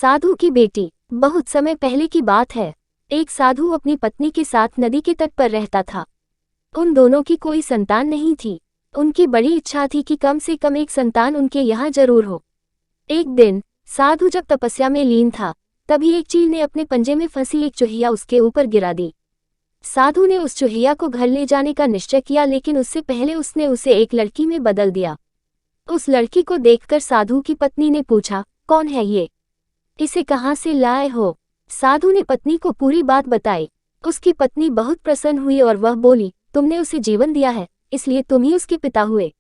साधु की बेटी। बहुत समय पहले की बात है। एक साधु अपनी पत्नी के साथ नदी के तट पर रहता था। उन दोनों की कोई संतान नहीं थी। उनकी बड़ी इच्छा थी कि कम से कम एक संतान उनके यहाँ जरूर हो। एक दिन साधु जब तपस्या में लीन था, तभी एक चील ने अपने पंजे में फंसी एक चूहिया उसके ऊपर गिरा दी। साधु ने उस चूहिया को घर ले जाने का निश्चय किया, लेकिन उससे पहले उसने उसे एक लड़की में बदल दिया। उस लड़की को देखकर साधु की पत्नी ने पूछा, कौन है ये? इसे कहाँ से लाए हो? साधु ने पत्नी को पूरी बात बताई। उसकी पत्नी बहुत प्रसन्न हुई और वह बोली, तुमने उसे जीवन दिया है, इसलिए तुम ही उसके पिता हुए।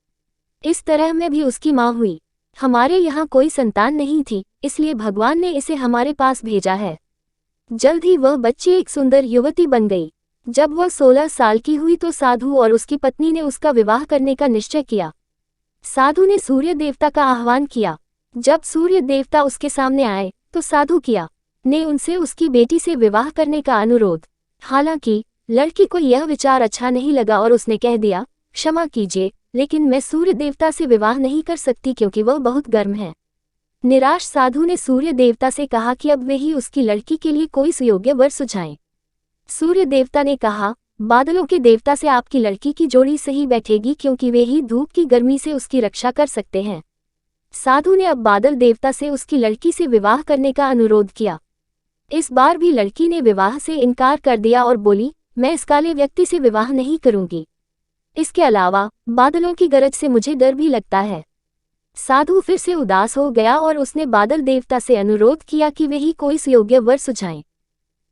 इस तरह मैं भी उसकी माँ हुई। हमारे यहाँ कोई संतान नहीं थी, इसलिए भगवान ने इसे हमारे पास भेजा है। जल्द ही वह बच्ची एक सुंदर युवती बन गई। जब वह 16 साल की हुई तो साधु और उसकी पत्नी ने उसका विवाह करने का निश्चय किया। साधु ने सूर्य देवता का आह्वान किया। जब सूर्य देवता उसके सामने आए तो साधु ने उनसे उसकी बेटी से विवाह करने का अनुरोध। हालांकि लड़की को यह विचार अच्छा नहीं लगा और उसने कह दिया, क्षमा कीजिए, लेकिन मैं सूर्य देवता से विवाह नहीं कर सकती क्योंकि वह बहुत गर्म है। निराश साधु ने सूर्य देवता से कहा कि अब वे ही उसकी लड़की के लिए कोई सुयोग्य वर सुझाएं। सूर्य देवता ने कहा, बादलों के देवता से आपकी लड़की की जोड़ी सही बैठेगी क्योंकि वे ही धूप की गर्मी से उसकी रक्षा कर सकते हैं। साधु ने अब बादल देवता से उसकी लड़की से विवाह करने का अनुरोध किया। इस बार भी लड़की ने विवाह से इनकार कर दिया और बोली, मैं इस काले व्यक्ति से विवाह नहीं करूंगी। इसके अलावा बादलों की गरज से मुझे डर भी लगता है। साधु फिर से उदास हो गया और उसने बादल देवता से अनुरोध किया कि वे ही कोई सुयोग्य वर सुझाएं।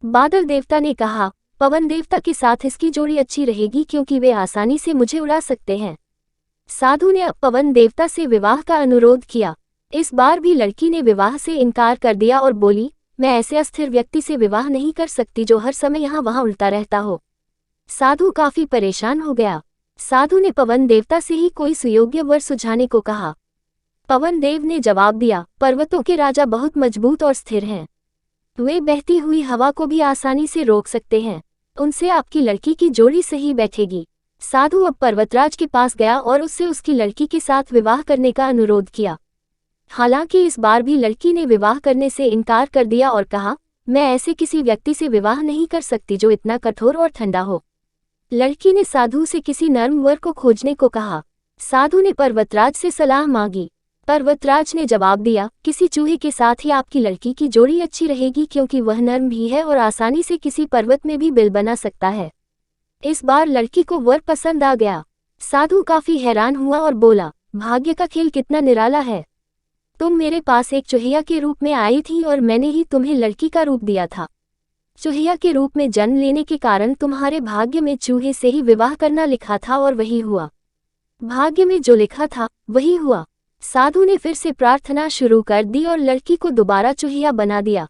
बादल देवता ने कहा, पवन देवता के साथ इसकी जोड़ी अच्छी रहेगी क्योंकि वे आसानी से मुझे उड़ा सकते हैं। साधु ने अब पवन देवता से विवाह का अनुरोध किया। इस बार भी लड़की ने विवाह से इनकार कर दिया और बोली, मैं ऐसे अस्थिर व्यक्ति से विवाह नहीं कर सकती जो हर समय यहाँ वहाँ उल्टा रहता हो। साधु काफी परेशान हो गया। साधु ने पवन देवता से ही कोई सुयोग्य वर सुझाने को कहा। पवन देव ने जवाब दिया, पर्वतों के राजा बहुत मजबूत और स्थिर हैं। वे बहती हुई हवा को भी आसानी से रोक सकते हैं। उनसे आपकी लड़की की जोड़ी सही बैठेगी। साधु अब पर्वतराज के पास गया और उससे उसकी लड़की के साथ विवाह करने का अनुरोध किया। हालांकि इस बार भी लड़की ने विवाह करने से इनकार कर दिया और कहा, मैं ऐसे किसी व्यक्ति से विवाह नहीं कर सकती जो इतना कठोर और ठंडा हो। लड़की ने साधु से किसी नर्म वर को खोजने को कहा। साधु ने पर्वतराज से सलाह मांगी। पर्वतराज ने जवाब दिया, किसी चूहे के साथ ही आपकी लड़की की जोड़ी अच्छी रहेगी क्योंकि वह नर्म भी है और आसानी से किसी पर्वत में भी बिल बना सकता है। इस बार लड़की को वर पसंद आ गया। साधु काफी हैरान हुआ और बोला, भाग्य का खेल कितना निराला है। तुम मेरे पास एक चूहिया के रूप में आई थी और मैंने ही तुम्हें लड़की का रूप दिया था। चूहिया के रूप में जन्म लेने के कारण तुम्हारे भाग्य में चूहे से ही विवाह करना लिखा था और वही हुआ। भाग्य में जो लिखा था वही हुआ। साधु ने फिर से प्रार्थना शुरू कर दी और लड़की को दोबारा चूहिया बना दिया।